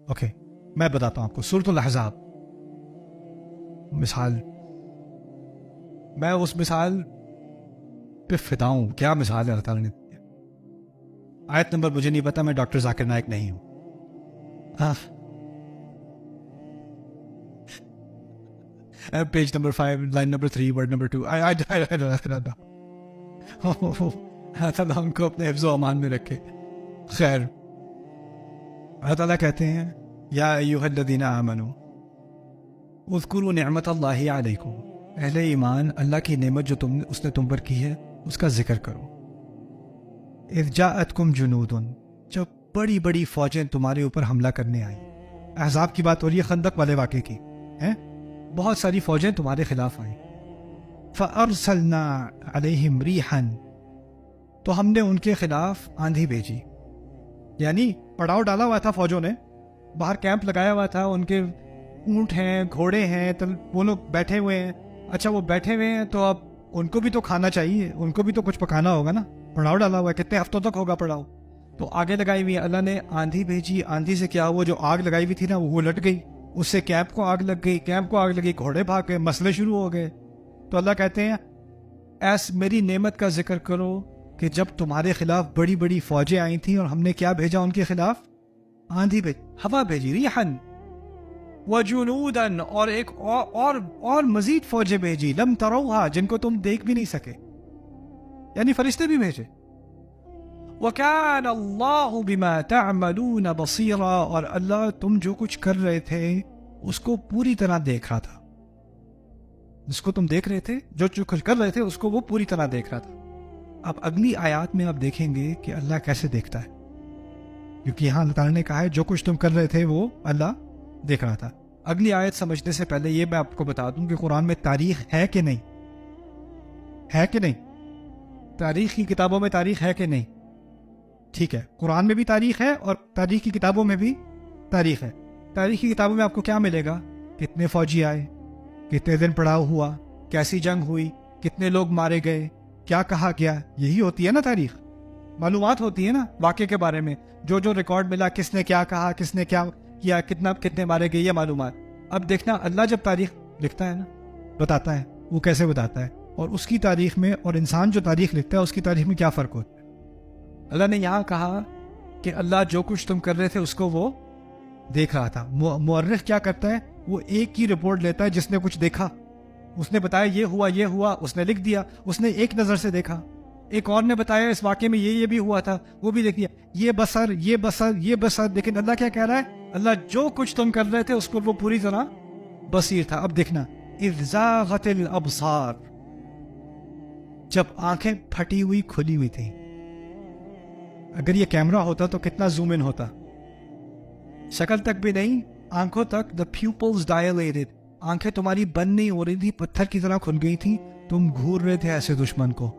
Okay میں بتاتا ہوں آپ کو سورۃ الاحزاب مثال. میں اس مثال پہ فدا ہوں. کیا مثال ہے اللہ تعالیٰ نے. آیت نمبر مجھے نہیں پتا, میں ڈاکٹر ذاکر نائک نہیں ہوں. Page number 5 line number 3 word number 2. اللہ تعالیٰ ان کو اپنے حفظ و امان میں رکھے. خیر, اللہ تعالیٰ کہتے ہیں یا ایھا الذین آمنوا اذکروا نعمت اللہ علیکم, اہل ایمان اللہ کی نعمت جو اس نے تم پر کی ہے اس کا ذکر کرو. اذ جاءتکم جنود, جب بڑی بڑی فوجیں تمہارے اوپر حملہ کرنے آئیں. احزاب کی بات ہو رہی ہے, خندق والے واقعے کی ہیں. بہت ساری فوجیں تمہارے خلاف آئیں. فارسلنا علیہم ریحا, تو ہم نے ان کے خلاف آندھی بھیجی. یعنی پڑاؤ ڈالا ہوا تھا فوجوں نے, باہر کیمپ لگایا ہوا تھا, ان کے اونٹ ہیں, گھوڑے ہیں, تو وہ لوگ بیٹھے ہوئے ہیں. اچھا وہ بیٹھے ہوئے ہیں تو اب ان کو بھی تو کھانا چاہیے, ان کو بھی تو کچھ پکانا ہوگا نا. پڑاؤ ڈالا ہوا ہے, کتنے ہفتوں تک ہوگا پڑاؤ. تو آگے لگائی ہوئی اللہ نے آندھی بھیجی. آندھی سے کیا ہوا, جو آگ لگائی ہوئی تھی نا وہ لٹ گئی, اس سے کیمپ کو آگ لگ گئی, کیمپ کو آگ لگی, گھوڑے بھاگ گئے, مسئلے شروع ہو گئے. تو اللہ کہتے ہیں ایس میری نعمت کا ذکر کرو کہ جب تمہارے خلاف بڑی بڑی فوجیں آئی تھیں اور ہم نے کیا بھیجا ان کے خلاف, آندھی بھیجی, ہوا بھیجی, ریحن وجنودن, اور ایک اور مزید فوجیں بھیجی, لم تروها, جن کو تم دیکھ بھی نہیں سکے, یعنی فرشتے بھی بھیجے. وَكَانَ اللَّهُ بِمَا تَعْمَلُونَ بَصِيرًا, اور اللہ تم جو کچھ کر رہے تھے اس کو پوری طرح دیکھ رہا تھا. جس کو تم دیکھ رہے تھے, جو کچھ کر رہے تھے اس کو وہ پوری طرح دیکھ رہا تھا. اب اگلی آیات میں آپ دیکھیں گے کہ اللہ کیسے دیکھتا ہے, کیونکہ یہاں اللہ تعالیٰ نے کہا ہے جو کچھ تم کر رہے تھے وہ اللہ دیکھ رہا تھا. اگلی آیت سمجھنے سے پہلے یہ میں آپ کو بتا دوں کہ قرآن میں تاریخ ہے کہ نہیں, ہے کہ نہیں, تاریخ کی کتابوں میں تاریخ ہے کہ نہیں. ٹھیک ہے, قرآن میں بھی تاریخ ہے اور تاریخ کی کتابوں میں بھی تاریخ ہے. تاریخ کی کتابوں میں آپ کو کیا ملے گا, کتنے فوجی آئے, کتنے دن پڑاؤ ہوا, کیسی جنگ ہوئی, کتنے لوگ مارے گئے, کیا کہا گیا. یہی ہوتی ہے نا تاریخ, معلومات ہوتی ہے نا واقعے کے بارے میں, جو ریکارڈ ملا, کس نے کیا کہا, کس نے کیا کیا, کتنے مارے گئے, یہ معلومات. اب دیکھنا اللہ جب تاریخ لکھتا ہے نا, بتاتا ہے, وہ کیسے بتاتا ہے, اور اس کی تاریخ میں اور انسان جو تاریخ لکھتا ہے اس کی تاریخ میں کیا فرق ہوتا ہے. اللہ نے یہاں کہا کہ اللہ جو کچھ تم کر رہے تھے اس کو وہ دیکھ رہا تھا. مورخ کیا کرتا ہے, وہ ایک ہی رپورٹ لیتا ہے جس نے کچھ دیکھا, اس نے بتایا یہ ہوا, اس نے لکھ دیا, اس نے ایک نظر سے دیکھا. ایک اور نے بتایا اس واقعے میں یہ بھی ہوا تھا, وہ بھی لکھ دیا, یہ بسر. لیکن اللہ کیا کہہ رہا ہے, اللہ جو کچھ تم کر رہے تھے اس کو وہ پوری طرح بصیر تھا. اب دیکھنا, اذ زاغت الابصار, جب آنکھیں پھٹی ہوئی کھلی ہوئی تھیں. اگر یہ کیمرہ ہوتا تو کتنا زوم ان ہوتا, شکل تک بھی نہیں, آنکھوں تک. the pupils dilated, آنکھیں تمہاری بند نہیں ہو رہی تھی, پتھر کی طرح کھل گئی تھی, تم گھور رہے تھے ایسے دشمن کو.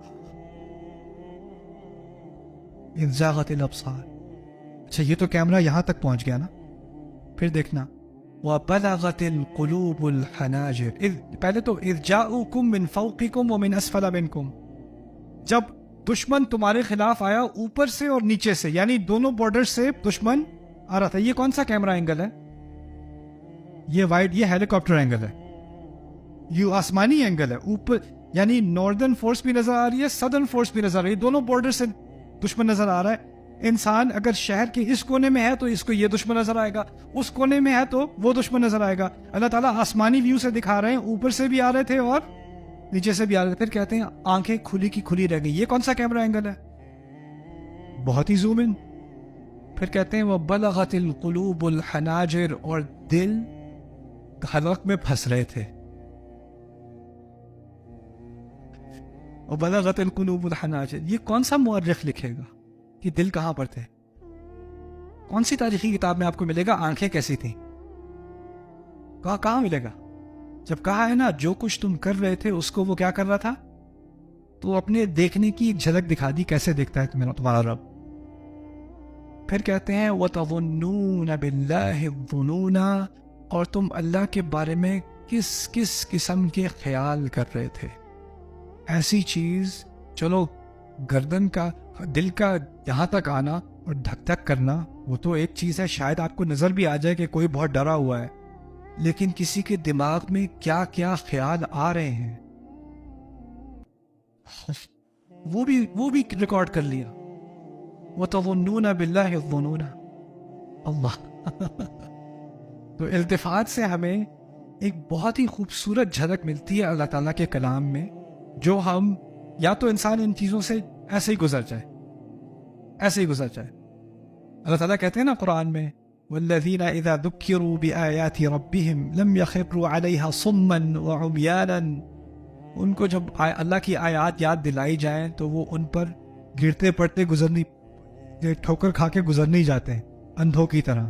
اذ زاغت الابصار. اچھا یہ تو کیمرہ یہاں تک پہنچ گیا نا. پھر دیکھنا, وبلغت القلوب الحناجر, پہلے تو اذ جاءوکم من فوقکم ومن اسفل منکم, جب دشمن تمہارے خلاف آیا اوپر سے اور نیچے سے, یعنی دونوں بارڈر سے دشمن آ رہا تھا. یہ کون سا کیمرہ اینگل ہے, یہ وائڈ, یہ ہیلی کاپٹر اینگل ہے, یہ آسمانی اینگل ہے. اوپر یعنی ناردرن فورس بھی نظر آ رہی ہے, سدرن فورس بھی نظر آ رہی ہے, دونوں بارڈر سے دشمن نظر آ رہا ہے. انسان اگر شہر کے اس کونے میں ہے تو اس کو یہ دشمن نظر آئے گا, اس کونے میں ہے تو وہ دشمن نظر آئے گا. اللہ تعالیٰ آسمانی ویو سے دکھا رہے ہیں, اوپر سے بھی آ رہے تھے اور نیچے سے بھی آ رہے تھے. پھر کہتے ہیں آنکھیں کھلی کی کھلی رہ گئی. یہ کون سا کیمرہ اینگل ہے, بہت ہی زوم ان. پھر کہتے ہیں وہ بلغت القلوب الحناجر, اور دل حلق میں پھنس رہے تھے. وبلغت القلوب الحناجر, یہ کون سا مورخ لکھے گا کہ دل کہاں پر تھے, کون سی تاریخی کتاب میں آپ کو ملے گا آنکھیں کیسی تھیں, کہاں ملے گا. جب کہا ہے نا جو کچھ تم کر رہے تھے اس کو وہ کیا کر رہا تھا, تو اپنے دیکھنے کی ایک جھلک دکھا دی کیسے دیکھتا ہے تمہارا رب. پھر کہتے ہیں وَتَظُنُّونَ بِاللَّهِ الظُّنُونَ, اور تم اللہ کے بارے میں کس قسم کے خیال کر رہے تھے, ایسی چیز, چلو گردن کا دل کا یہاں تک آنا اور دھک دھک کرنا وہ تو ایک چیز ہے، شاید آپ کو نظر بھی آ جائے کہ کوئی بہت ڈرا ہوا ہے، لیکن کسی کے دماغ میں کیا کیا خیال آ رہے ہیں وہ بھی ریکارڈ کر لیا. وَتَظُنُّونَ بِاللَّهِ الظُّنُونَ. اللہ. تو التفات سے ہمیں ایک بہت ہی خوبصورت جھلک ملتی ہے اللہ تعالیٰ کے کلام میں، جو ہم یا تو انسان ان چیزوں سے ایسے ہی گزر جائے. اللہ تعالیٰ کہتے ہیں نا قرآن میں وَالَّذِينَ إِذَا ذُكِّرُوا بِآيَاتِ رَبِّهِمْ لَمْ يَخِرُّوا عَلَيْهَا صُمًّا وَعُمْيَانًا. ان کو جب اللہ کی آیات یاد دلائی جائیں تو وہ ان پر گرتے پڑتے ٹھوکر کھا کے گزر نہیں جاتے ہیں، اندھوں کی طرح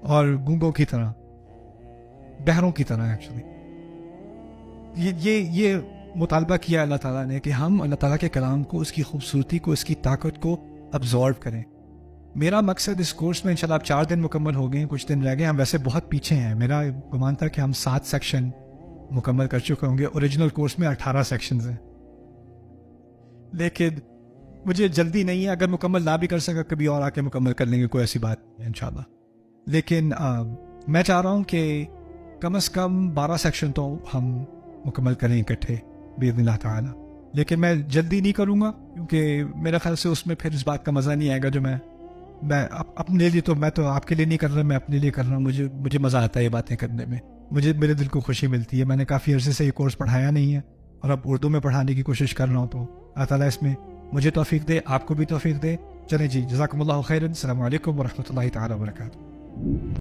اور گونگوں کی طرح، بہروں کی طرح. ایکچولی یہ مطالبہ کیا اللہ تعالیٰ نے کہ ہم اللہ تعالیٰ کے کلام کو، اس کی خوبصورتی کو، اس کی طاقت کو ابزارو کریں. میرا مقصد اس کورس میں انشاءاللہ اب 4 دن مکمل ہو گئے ہیں، کچھ دن رہ گئے. ہم ویسے بہت پیچھے ہیں، میرا گمان تھا کہ ہم 7 سیکشن مکمل کر چکے ہوں گے. اوریجنل کورس میں 18 سیکشنز ہیں، لیکن مجھے جلدی نہیں ہے. اگر مکمل نہ بھی کر سکا کبھی اور آ کے مکمل کر لیں گے، کوئی ایسی بات نہیں ہے انشاءاللہ. لیکن میں چاہ رہا ہوں کہ کم از کم 12 سیکشن تو ہم مکمل کریں اکٹھے باذن اللہ تعالیٰ. لیکن میں جلدی نہیں کروں گا کیونکہ میرے خیال سے اس میں پھر اس بات کا مزہ نہیں آئے گا جو میں اپنے لیے، تو میں تو آپ کے لیے نہیں کر رہا، میں اپنے لیے کر رہا ہوں. مجھے مزہ آتا ہے یہ باتیں کرنے میں، میرے دل کو خوشی ملتی ہے. میں نے کافی عرصے سے یہ کورس پڑھایا نہیں ہے اور اب اردو میں پڑھانے کی کوشش کر رہا ہوں. تو اللہ تعالیٰ اس میں مجھے توفیق دے، آپ کو بھی توفیق دے. چلیں جی، جزاکم اللہ خیرا. السلام علیکم ورحمۃ اللہ تعالیٰ وبرکاتہ.